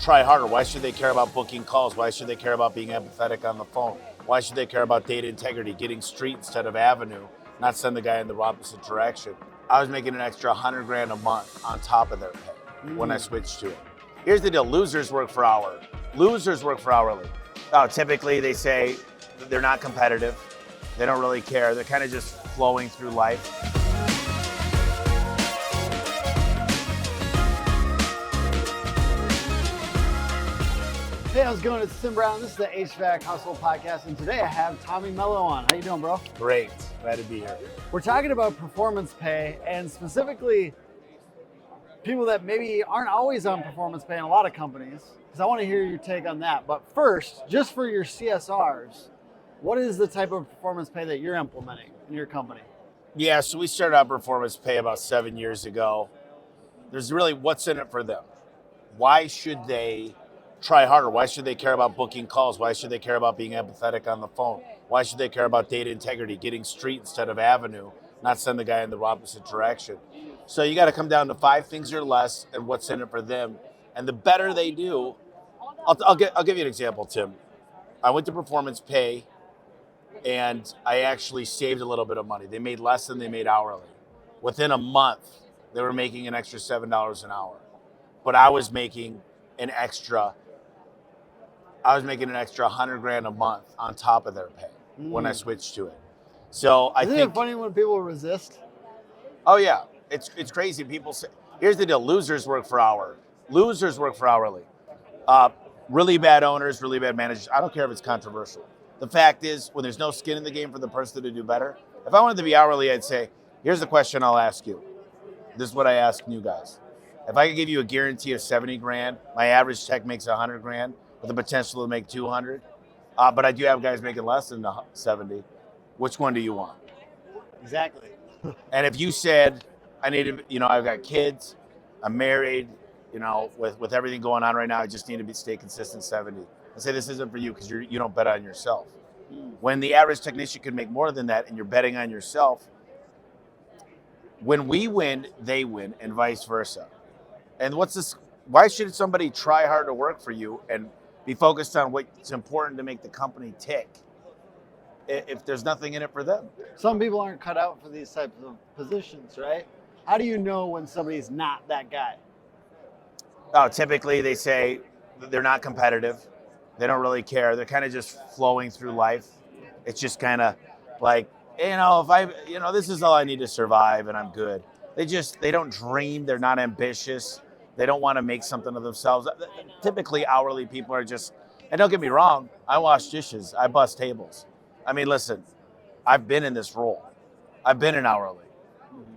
try harder? Why should they care about booking calls? Why should they care about being empathetic on the phone? Why should they care about data integrity, getting street instead of avenue, not send the guy in the opposite direction? I was making an extra 100 grand a month on top of their pay when I switched to it. Here's the deal, losers work for hour. Losers work for hourly. Typically they say they're not competitive. They don't really care. They're kind of just flowing through life. Hey, how's it going? It's Tim Brown. This is the HVAC Hustle Podcast, and today I have Tommy Mello on. How you doing, bro? Great. Glad to be here. We're talking about performance pay, and specifically people that maybe aren't always on performance pay in a lot of companies, because I want to hear your take on that. But first, just for your CSRs, what is the type of performance pay that you're implementing in your company? Yeah, so we started out performance pay about 7 years ago. There's really what's in it for them. Why should they try harder? Why should they care about booking calls? Why should they care about being empathetic on the phone? Why should they care about data integrity, getting street instead of avenue, not send the guy in the opposite direction? So you got to come down to 5 things or less and what's in it for them. And the better they do, I'll give you an example, Tim. I went to performance pay and I actually saved a little bit of money. They made less than they made hourly. Within a month, they were making an extra $7 an hour. But I was making an extra 100 grand a month on top of their pay when I switched to it. So I think. Isn't it funny when people resist? Oh yeah, it's crazy. People say, here's the deal: losers work for hour. Losers work for hourly. Really bad owners, really bad managers. I don't care if it's controversial. The fact is, when there's no skin in the game for the person to do better, if I wanted to be hourly, I'd say, here's the question I'll ask you. This is what I ask new guys. If I could give you a guarantee of 70 grand, my average tech makes 100 grand with the potential to make 200. But I do have guys making less than 70. Which one do you want? Exactly. And if you said, I need to, I've got kids, I'm married, with everything going on right now, I just need to stay consistent 70. I say this isn't for you because you don't bet on yourself. When the average technician can make more than that and you're betting on yourself, when we win, they win, and vice versa. And why should somebody try hard to work for you and be focused on what's important to make the company tick if there's nothing in it for them? Some people aren't cut out for these types of positions, right? How do you know when somebody's not that guy? Typically they say they're not competitive. They don't really care. They're kind of just flowing through life. It's just kind of like, this is all I need to survive and I'm good. They don't dream. They're not ambitious. They don't want to make something of themselves. Typically hourly people are just, and don't get me wrong, I wash dishes. I bust tables. I mean, listen, I've been in this role. I've been an hourly,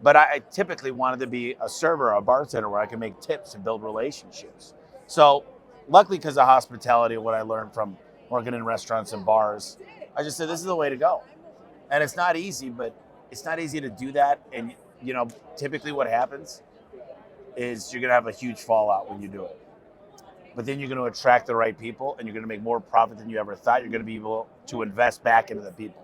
but I typically wanted to be a server or a bartender where I can make tips and build relationships. So luckily, because of hospitality and what I learned from working in restaurants and bars, I just said, this is the way to go. And it's not easy, but it's not easy to do that. And, typically what happens is you're going to have a huge fallout when you do it. But then you're going to attract the right people and you're going to make more profit than you ever thought. You're going to be able to invest back into the people.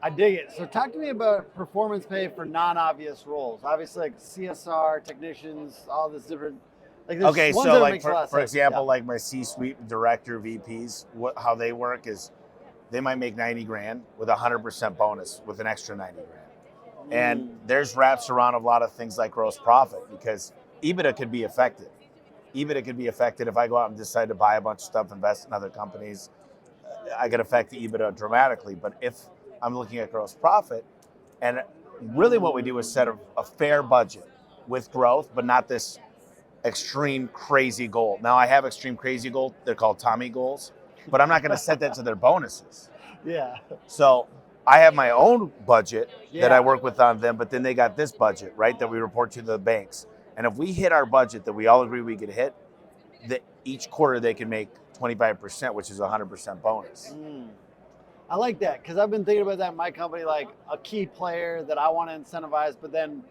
I dig it. So talk to me about performance pay for non-obvious roles. Obviously, like CSR, technicians, all this different. Okay, so like for example, like my C-suite director, VPs, how they work is they might make 90 grand with 100% bonus with an extra 90 grand. And there's wraps around a lot of things like gross profit because EBITDA could be affected. EBITDA could be affected if I go out and decide to buy a bunch of stuff, invest in other companies. I could affect the EBITDA dramatically. But if I'm looking at gross profit, and really what we do is set a fair budget with growth, but not this extreme crazy goal. Now I have extreme crazy goals. They're called Tommy goals, but I'm not going to set that to their bonuses. Yeah. So I have my own budget that I work with on them, but then they got this budget, right, that we report to the banks. And if we hit our budget that we all agree we could hit, that each quarter they can make 25%, which is a 100% bonus. I like that because I've been thinking about that in my company, like a key player that I want to incentivize, but then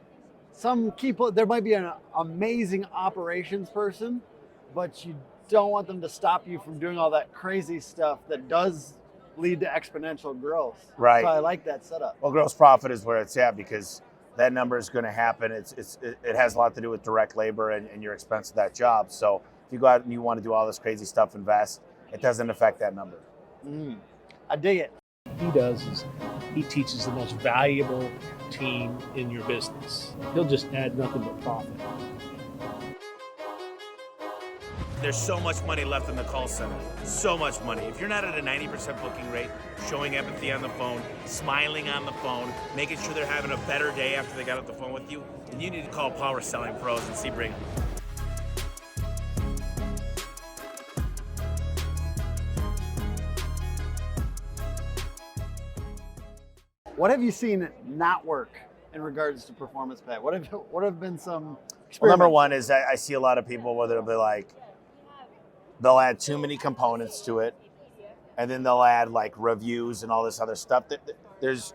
there might be an amazing operations person, but you don't want them to stop you from doing all that crazy stuff that does lead to exponential growth. Right. So I like that setup. Well, gross profit is where it's at because that number is going to happen. It has a lot to do with direct labor and your expense of that job. So If you go out and you want to do all this crazy stuff, invest, it doesn't affect that number. I dig it. He does is he teaches the most valuable team in your business. He'll just add nothing but profit. There's so much money left in the call center. So much money. If you're not at a 90% booking rate, showing empathy on the phone, smiling on the phone, making sure they're having a better day after they got off the phone with you, then you need to call Power Selling Pros and see Brigham. What have you seen not work in regards to performance pay? What have been some experiments? Well, number one is I see a lot of people where they'll be like, they'll add too many components to it, and then they'll add like reviews and all this other stuff. There's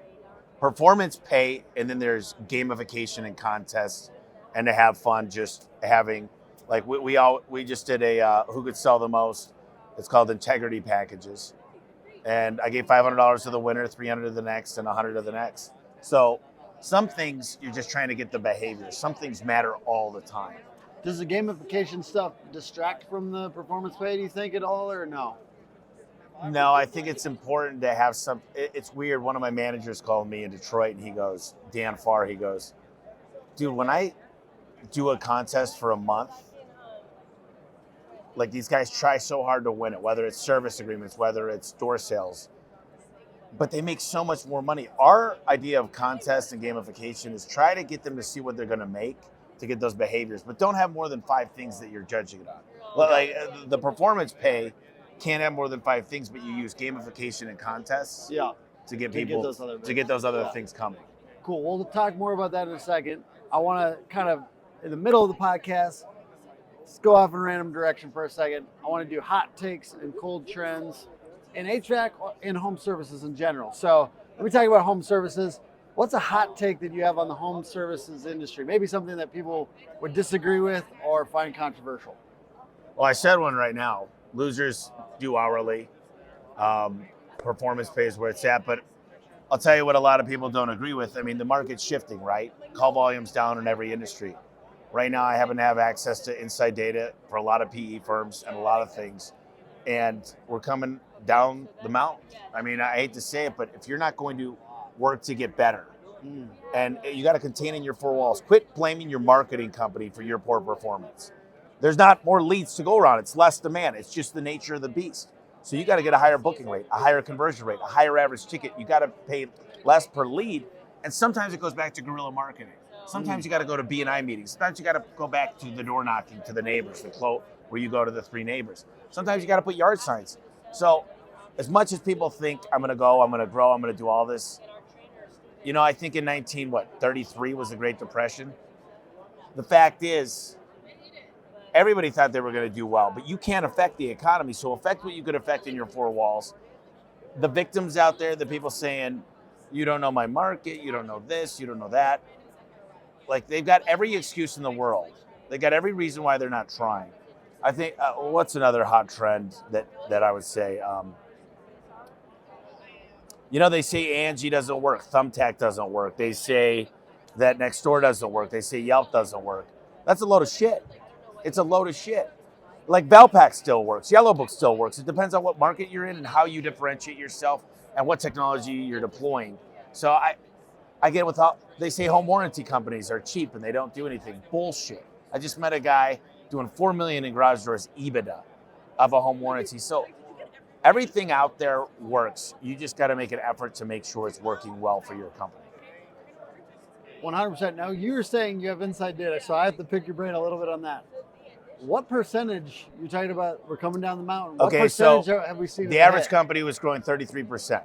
performance pay, and then there's gamification and contests, and to have fun just having, like we just did a who could sell the most. It's called integrity packages. And I gave $500 to the winner, $300 to the next, and $100 to the next. So some things you're just trying to get the behavior. Some things matter all the time. Does the gamification stuff distract from the performance pay, do you think, at all, or no? No, I think it's important to have some. It's weird. One of my managers called me in Detroit, and he goes, Dan Farr, he goes, dude, when I do a contest for a month, like these guys try so hard to win it, whether it's service agreements, whether it's door sales, but they make so much more money. Our idea of contest and gamification is try to get them to see what they're going to make to get those behaviors, but don't have more than 5 things that you're judging it on. Like the performance pay can't have more than 5 things, but you use gamification and contests to get people to get those other things coming. Cool. We'll talk more about that in a second. I want to kind of, in the middle of the podcast, let's go off in a random direction for a second. I want to do hot takes and cold trends in HVAC and home services in general. So let me talk about home services. What's a hot take that you have on the home services industry? Maybe something that people would disagree with or find controversial. Well, I said one right now. Losers do hourly. Performance pays where it's at. But I'll tell you what a lot of people don't agree with. I mean, the market's shifting, right? Call volume's down in every industry. Right now, I happen to have access to inside data for a lot of PE firms and a lot of things. And we're coming down the mountain. I mean, I hate to say it, but if you're not going to work to get better, and you got to contain in your 4 walls, quit blaming your marketing company for your poor performance. There's not more leads to go around. It's less demand. It's just the nature of the beast. So you got to get a higher booking rate, a higher conversion rate, a higher average ticket. You got to pay less per lead. And sometimes it goes back to guerrilla marketing. Sometimes you got to go to B&I meetings. Sometimes you got to go back to the door knocking to the neighbors, the quote where you go to the 3 neighbors. Sometimes you got to put yard signs. So as much as people think I'm going to go, I'm going to grow, I'm going to do all this, you know, I think in 33 was the Great Depression. The fact is, everybody thought they were going to do well, but you can't affect the economy. So affect what you could affect in your 4 walls. The victims out there, the people saying, you don't know my market, you don't know this, you don't know that. Like, they've got every excuse in the world. They got every reason why they're not trying. I think, what's another hot trend that I would say? You know, they say Angie doesn't work, Thumbtack doesn't work. They say that Nextdoor doesn't work. They say Yelp doesn't work. That's a load of shit. It's a load of shit. Like Valpak still works, Yellow Book still works. It depends on what market you're in and how you differentiate yourself and what technology you're deploying. So I get without, they say home warranty companies are cheap and they don't do anything. Bullshit. I just met a guy doing $4 million in garage doors EBITDA of a home warranty. So everything out there works. You just got to make an effort to make sure it's working well for your company. 100%. Now, you were saying you have inside data, so I have to pick your brain a little bit on that. What percentage, you're talking about, we're coming down the mountain. What percentage have we seen? The average company was growing 33%.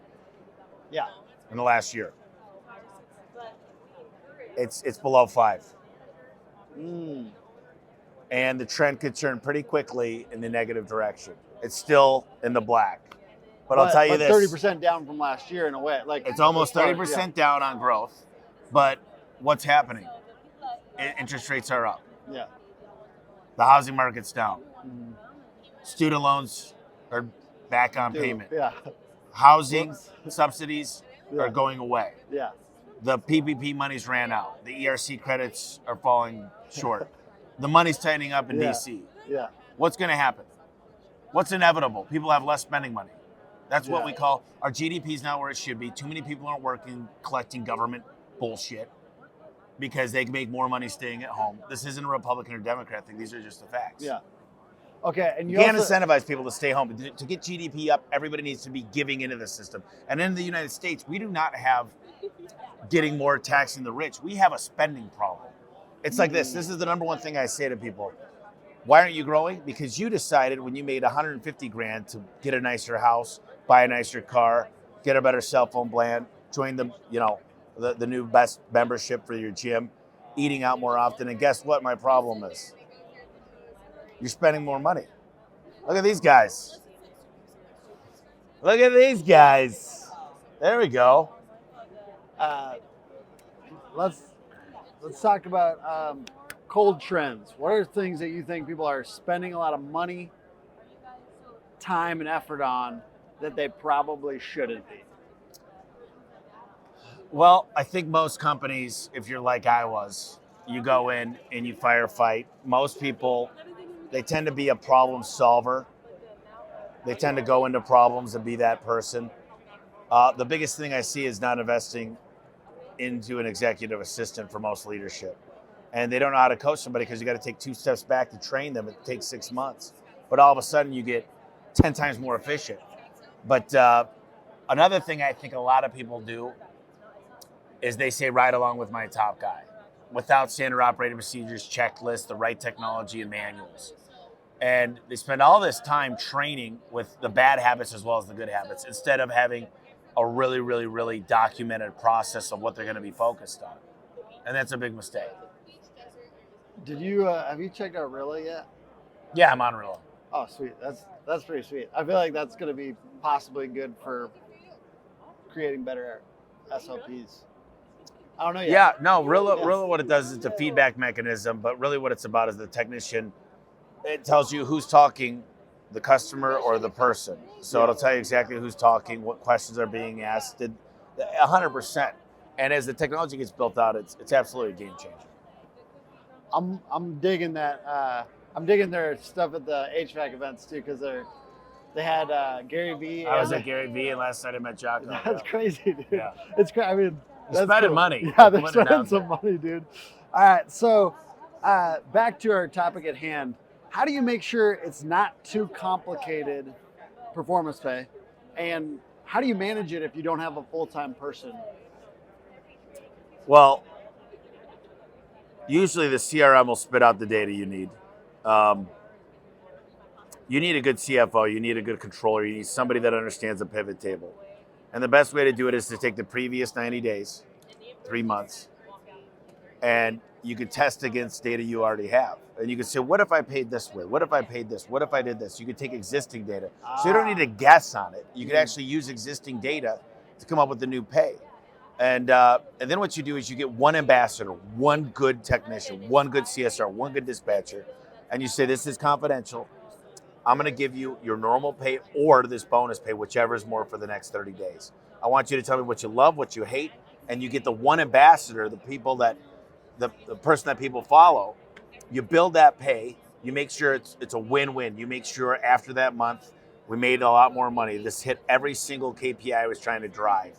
Yeah. In the last year. It's below 5. And the trend could turn pretty quickly in the negative direction. It's still in the black. But I'll tell you this. 30% down from last year in a way. Like it's almost 30% down on growth. But what's happening? Interest rates are up. Yeah. The housing market's down. Student loans are back on payment. Yeah. Housing subsidies are going away. Yeah. The PPP monies ran out. The ERC credits are falling short. The money's tightening up in DC. Yeah. What's going to happen? What's inevitable? People have less spending money. That's what we call our GDP is not where it should be. Too many people aren't working, collecting government bullshit because they can make more money staying at home. This isn't a Republican or Democrat thing. These are just the facts. Yeah. Okay, and you can't incentivize people to stay home. To get GDP up, everybody needs to be giving into the system. And in the United States, we do not have getting more taxing the rich. We have a spending problem. It's like this. This is the number one thing I say to people. Why aren't you growing? Because you decided when you made 150 grand to get a nicer house, buy a nicer car, get a better cell phone plan, join the new best membership for your gym, eating out more often. And guess what my problem is? You're spending more money. Look at these guys. Look at these guys. There we go. Let's talk about cold trends. What are things that you think people are spending a lot of money, time, and effort on that they probably shouldn't be? Well, I think most companies, if you're like I was, you go in and you firefight. Most people, they tend to be a problem solver. They tend to go into problems and be that person. The biggest thing I see is not investing into an executive assistant for most leadership. And they don't know how to coach somebody because you got to take 2 steps back to train them. It takes 6 months. But all of a sudden you get 10 times more efficient. But another thing I think a lot of people do is they say, ride along with my top guy, without standard operating procedures, checklists, the right technology, and manuals. And they spend all this time training with the bad habits as well as the good habits, instead of having a really, really, really documented process of what they're going to be focused on. And that's a big mistake. Did you have you checked out Rilla yet? Yeah, I'm on Rilla. Oh, sweet. That's pretty sweet. I feel like that's going to be possibly good for creating better SOPs. I don't know yet. Yeah, no, Rilla, what it does is it's a feedback mechanism, but really what it's about is the technician. It tells you who's talking, the customer or the person. So it'll tell you exactly who's talking, what questions are being asked, 100%. And as the technology gets built out, it's absolutely a game changer. I'm digging that. I'm digging their stuff at the HVAC events too, because they had Gary Vee. I was at Gary Vee, and last night I met Jocko. That's crazy, dude. Yeah. It's crazy. I mean, they're spending money. Yeah, they're spending some money, dude. All right, so back to our topic at hand. How do you make sure it's not too complicated performance pay, and how do you manage it if you don't have a full-time person? Well, usually the CRM will spit out the data you need. You need a good CFO, you need a good controller, you need somebody that understands a pivot table. And the best way to do it is to take the previous 90 days, 3 months, and you can test against data you already have. And you can say, what if I paid this way? What if I paid this? What if I did this? You can take existing data. So you don't need to guess on it. You can actually use existing data to come up with the new pay. And then what you do is you get one ambassador, one good technician, one good CSR, one good dispatcher, and you say, this is confidential. I'm going to give you your normal pay or this bonus pay, whichever is more for the next 30 days. I want you to tell me what you love, what you hate, and you get the one ambassador, the people that, the person that people follow. You build that pay. You make sure it's a win-win. You make sure after that month, we made a lot more money. This hit every single KPI I was trying to drive.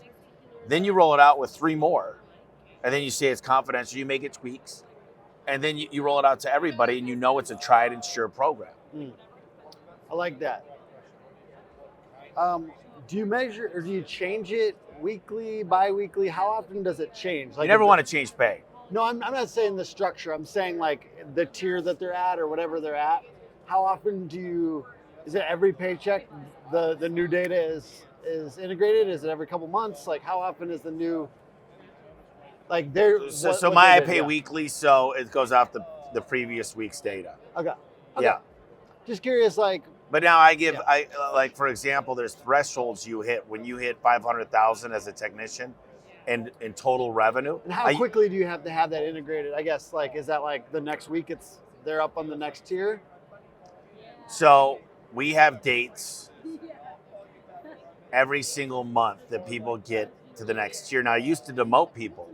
Then you roll it out with 3 more, and then you say it's confidential. You make it tweaks, and then you roll it out to everybody, and you know it's a tried and sure program. I like that. Do you measure or do you change it weekly, bi-weekly? How often does it change? Like, you never want to change pay. No, I'm not saying the structure. I'm saying like the tier that they're at or whatever they're at. How often is it every paycheck the new data is integrated? Is it every couple months? Like how often is the new, like there? So my I pay weekly, so it goes off the previous week's data. Okay. Yeah. Just curious, like. But now I give, like for example, there's thresholds you hit when you hit 500,000 as a technician, and in total revenue. And how quickly do you have to have that integrated? I guess like is that like the next week they're up on the next tier? So we have dates every single month that people get to the next tier. Now I used to demote people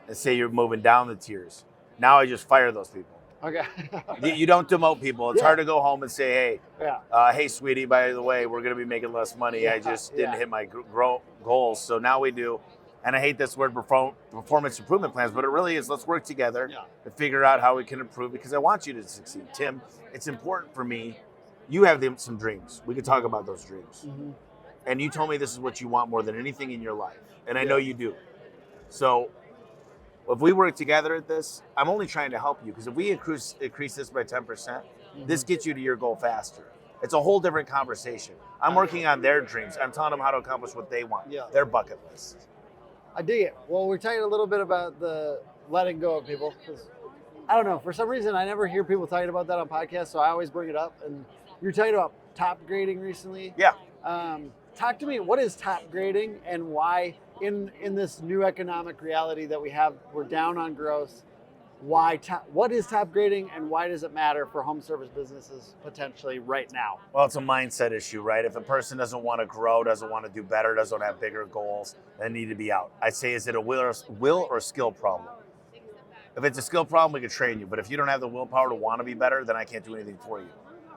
and say you're moving down the tiers. Now I just fire those people. Okay. You don't demote people. It's Yeah. hard to go home and say, Yeah. hey, sweetie, by the way, we're going to be making less money. I just didn't Yeah. hit my goals. So now we do. And I hate this word performance improvement plans, but it really is. Let's work together to figure out how we can improve because I want you to succeed. Tim, it's important for me. You have some dreams. We could talk about those dreams. Mm-hmm. And you told me this is what you want more than anything in your life. And I know you do. So if we work together at this, I'm only trying to help you because if we increase this by 10%, this gets you to your goal faster. It's a whole different conversation. I'm working on their dreams. I'm telling them how to accomplish what they want, their bucket list. I dig it. Well, we're talking a little bit about the letting go of people. 'Cause I don't know. For some reason, I never hear people talking about that on podcasts, so I always bring it up. And you're talking about top grading recently. Yeah. Talk to me. What is top grading and why in this new economic reality that we have, we're down on growth. What is top grading and why does it matter for home service businesses potentially right now? Well, it's a mindset issue, right? If a person doesn't want to grow, doesn't want to do better, doesn't have bigger goals, they need to be out. I'd say, is it a will or skill problem? If it's a skill problem, we can train you. But if you don't have the willpower to want to be better, then I can't do anything for you.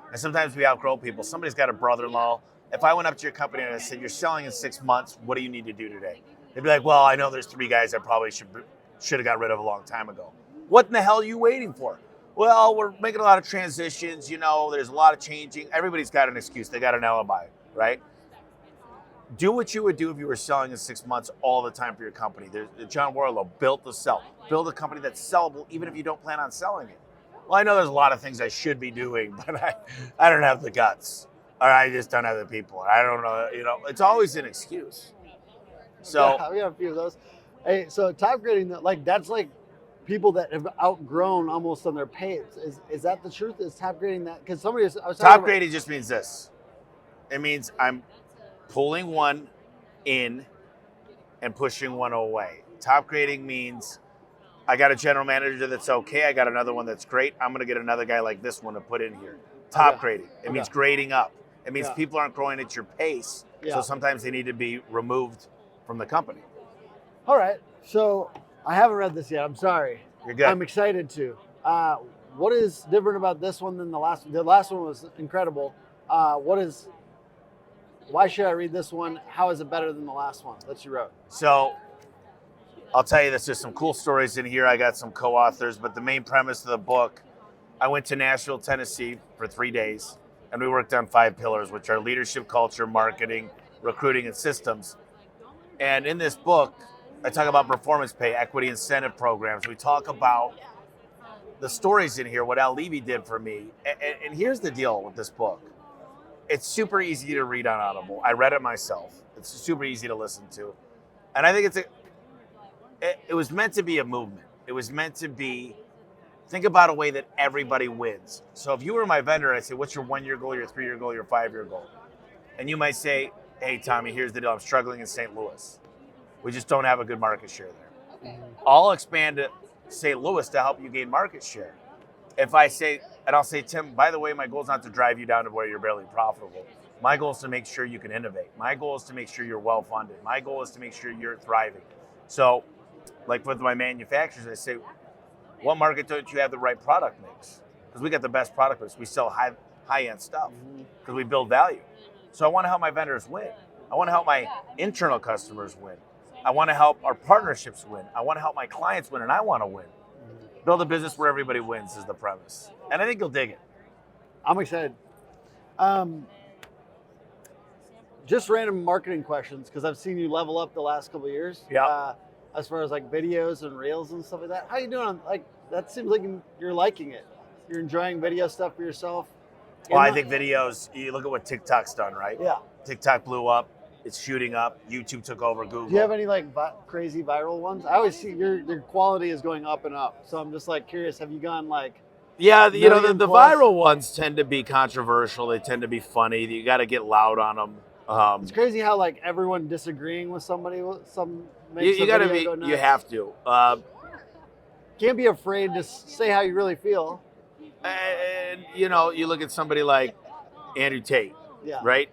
And sometimes we outgrow people. Somebody's got a brother-in-law. If I went up to your company and I said, you're selling in 6 months, what do you need to do today? They'd be like, well, I know there's 3 guys I probably should have got rid of a long time ago. What in the hell are you waiting for? Well, we're making a lot of transitions. There's a lot of changing. Everybody's got an excuse. They got an alibi, right? Do what you would do if you were selling in 6 months all the time for your company. John Warlow, built to sell. Build a company that's sellable even if you don't plan on selling it. Well, I know there's a lot of things I should be doing, but I don't have the guts. Or I just don't have the people. I don't know. It's always an excuse. So yeah, we have a few of those. Hey, so top grading, that's like people that have outgrown almost on their pay. Is that the truth? Is top grading that? Because I was talking top grading just means this. It means I'm pulling one in and pushing one away. Top grading means I got a general manager that's okay. I got another one that's great. I'm going to get another guy like this one to put in here. Top grading. It means grading up. It means people aren't growing at your pace. So sometimes they need to be removed from the company. All right. So I haven't read this yet. I'm sorry. You're good. I'm excited to. What is different about this one than the last one? The last one was incredible. Why should I read this one? How is it better than the last one that you wrote? So I'll tell you, there's some cool stories in here. I got some co-authors, but the main premise of the book, I went to Nashville, Tennessee for 3 days, and we worked on 5 pillars, which are leadership, culture, marketing, recruiting, and systems. And in this book, I talk about performance pay, equity incentive programs. We talk about the stories in here, what Al Levy did for me. And here's the deal with this book. It's super easy to read on Audible. I read it myself. It's super easy to listen to. And I think it was meant to be a movement. It was meant to be, think about a way that everybody wins. So if you were my vendor, I'd say, what's your 1-year goal, your 3-year goal, your 5-year goal? And you might say, hey, Tommy, here's the deal. I'm struggling in St. Louis. We just don't have a good market share there. I'll expand to St. Louis to help you gain market share. If I say, and I'll say, Tim, by the way, my goal is not to drive you down to where you're barely profitable. My goal is to make sure you can innovate. My goal is to make sure you're well-funded. My goal is to make sure you're thriving. So, like with my manufacturers, I say, what market don't you have the right product mix? Because we got the best product mix. We sell high-end stuff because we build value. So I want to help my vendors win. I want to help my internal customers win. I want to help our partnerships win. I want to help my clients win, and I want to win. Build a business where everybody wins is the premise. And I think you'll dig it. I'm excited. Just random marketing questions, because I've seen you level up the last couple of years. Yeah. As far as like videos and reels and stuff like that. How you doing? That seems like you're liking it. You're enjoying video stuff for yourself. Well, I think videos, you look at what TikTok's done, right? Yeah. TikTok blew up. It's shooting up. YouTube took over Google. Do you have any crazy viral ones? I always see your quality is going up and up. So I'm just curious, have you gone Yeah, the million plus? viral ones tend to be controversial. They tend to be funny. You got to get loud on them. It's crazy how everyone disagreeing with somebody. You got to be. You have to. Can't be afraid to say how you really feel. And you look at somebody like Andrew Tate, right?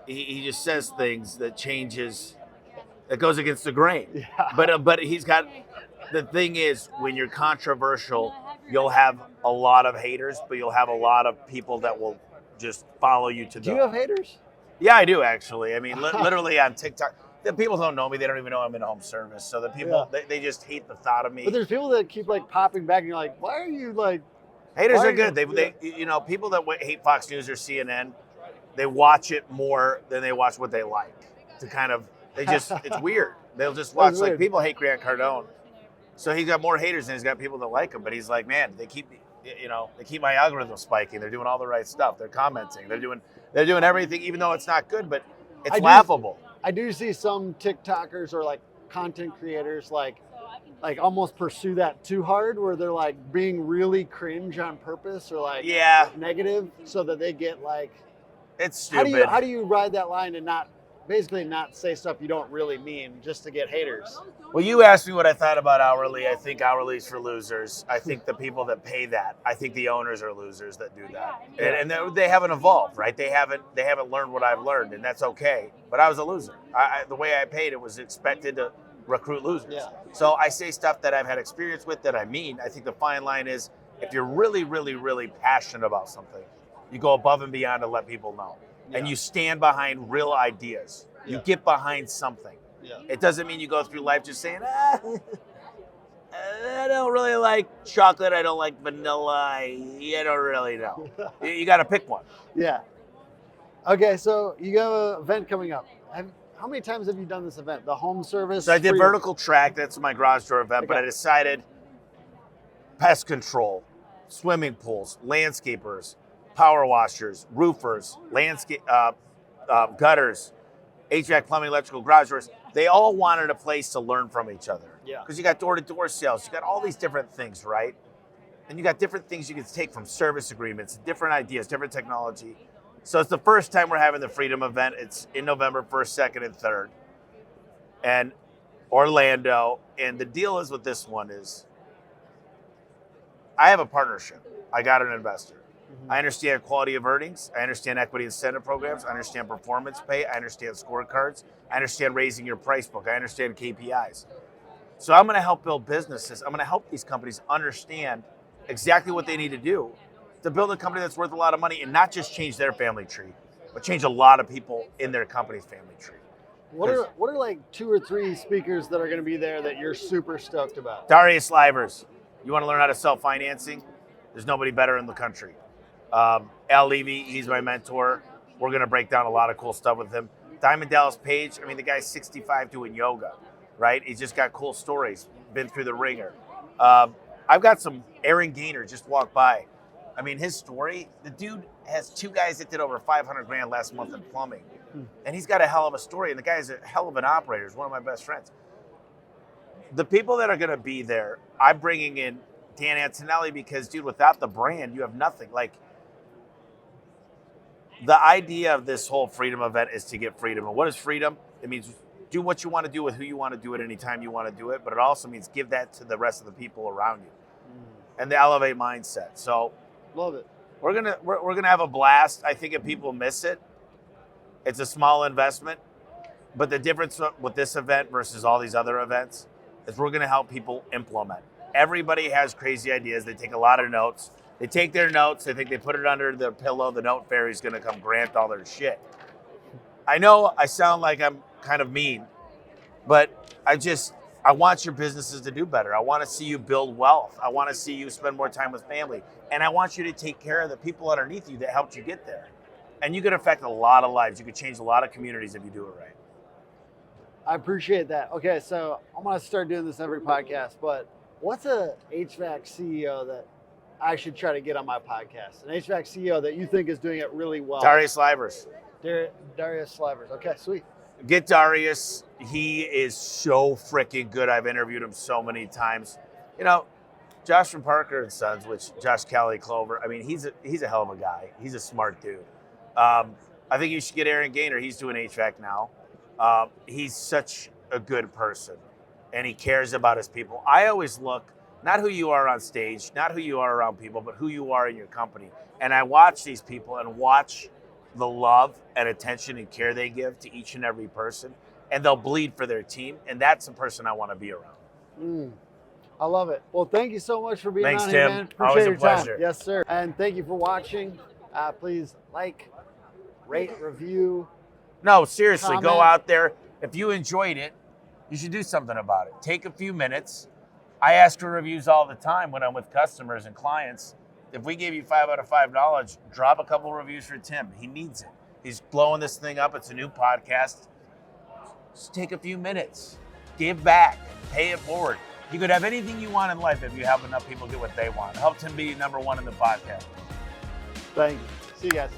He just says things that goes against the grain. Yeah. But he's got the thing is, when you're controversial, you'll have a lot of haters, but you'll have a lot of people that will just follow you to the. Do you have haters? Yeah, I do actually. I mean, literally on TikTok, the people don't know me. They don't even know I'm in home service. So the people, they just hate the thought of me. But there's people that keep like popping back, and you're like, why are you like? Haters why are good. They, you know, people that hate Fox News or CNN, they watch it more than they watch what they like. To kind of, it's weird. They'll just watch, like, people hate Grant Cardone. So he's got more haters than he's got people that like him. But he's like, man, they keep my algorithm spiking. They're doing all the right stuff. They're commenting. They're doing everything, even though it's not good, but it's laughable. I do see some TikTokers or like content creators like almost pursue that too hard, where they're like being really cringe on purpose or like negative, so that they get like. It's stupid. How do you ride that line and not say stuff you don't really mean just to get haters? Well, you asked me what I thought about hourly. I think hourly's for losers. I think the people that pay that, I think the owners are losers that do that. And they haven't evolved, right? They haven't learned what I've learned, and that's okay. But I was a loser. The way I paid, it was expected to recruit losers. Yeah. So I say stuff that I've had experience with that I mean. I think the fine line is, if you're really, really, really passionate about something, you go above and beyond to let people know. Yeah. And you stand behind real ideas. You get behind something. Yeah. It doesn't mean you go through life just saying, I don't really like chocolate. I don't like vanilla. I don't really know. You got to pick one. Yeah. Okay, so you got an event coming up. How many times have you done this event? The home service? So I did Vertical Track. That's my garage door event. Okay. But I decided pest control, swimming pools, landscapers, power washers, roofers, gutters, HVAC, plumbing, electrical, garage doors. They all wanted a place to learn from each other. Yeah. Because you got door-to-door sales. You got all these different things, right? And you got different things you can take from service agreements, different ideas, different technology. So it's the first time we're having the Freedom event. It's in November 1st, 2nd, and 3rd. And Orlando. And the deal is with this one is I have a partnership. I got an investor. I understand quality of earnings. I understand equity incentive programs. I understand performance pay. I understand scorecards. I understand raising your price book. I understand KPIs. So I'm going to help build businesses. I'm going to help these companies understand exactly what they need to do to build a company that's worth a lot of money, and not just change their family tree, but change a lot of people in their company's family tree. What are like 2 or 3 speakers that are going to be there that you're super stoked about? Darius Livers. You want to learn how to sell financing? There's nobody better in the country. Al Levy, he's my mentor. We're going to break down a lot of cool stuff with him. Diamond Dallas Page, I mean, the guy's 65 doing yoga, right? He's just got cool stories, been through the ringer. I've got some, Aaron Gaynor just walked by. I mean, his story, the dude has 2 guys that did over $500,000 last month in plumbing. And he's got a hell of a story, and the guy's a hell of an operator. He's one of my best friends. The people that are going to be there, I'm bringing in Dan Antonelli because, dude, without the brand, you have nothing. Like, the idea of this whole Freedom event is to get freedom. And what is freedom? It means do what you want to do with who you want to do it anytime you want to do it. But it also means give that to the rest of the people around you and the elevate mindset. So love it. We're gonna have a blast. I think if people miss it, it's a small investment. But the difference with this event versus all these other events is we're gonna help people implement. Everybody has crazy ideas. They take a lot of notes. They take their notes, they think they put it under their pillow, the note fairy's gonna come grant all their shit. I know I sound like I'm kind of mean, but I want your businesses to do better. I wanna see you build wealth. I wanna see you spend more time with family. And I want you to take care of the people underneath you that helped you get there. And you could affect a lot of lives. You could change a lot of communities if you do it right. I appreciate that. Okay, so I'm gonna start doing this every podcast, but what's a HVAC CEO that I should try to get on my podcast? An HVAC CEO that you think is doing it really well. Darius Livers. Darius Livers. Okay, sweet. Get Darius. He is so freaking good. I've interviewed him so many times. You know, Josh from Parker and Sons, which Josh Kelly Clover. I mean, he's a hell of a guy. He's a smart dude. I think you should get Aaron Gaynor. He's doing HVAC now. He's such a good person, and he cares about his people. I always look. Not who you are on stage, not who you are around people, but who you are in your company. And I watch these people and watch the love and attention and care they give to each and every person. And they'll bleed for their team. And that's the person I want to be around. I love it. Well, thank you so much for being Thanks, on here, Tim. man. Appreciate Always a your time. pleasure. Yes, sir. And thank you for watching. Please like, rate, review. No, seriously, go Comment. out there. If you enjoyed it, you should do something about it. Take a few minutes. I ask for reviews all the time when I'm with customers and clients. If we gave you 5 out of 5 knowledge, drop a couple reviews for Tim. He needs it. He's blowing this thing up. It's a new podcast. Just take a few minutes. Give back. Pay it forward. You could have anything you want in life if you help enough people get what they want. Help Tim be number one in the podcast. Thank you. See you guys.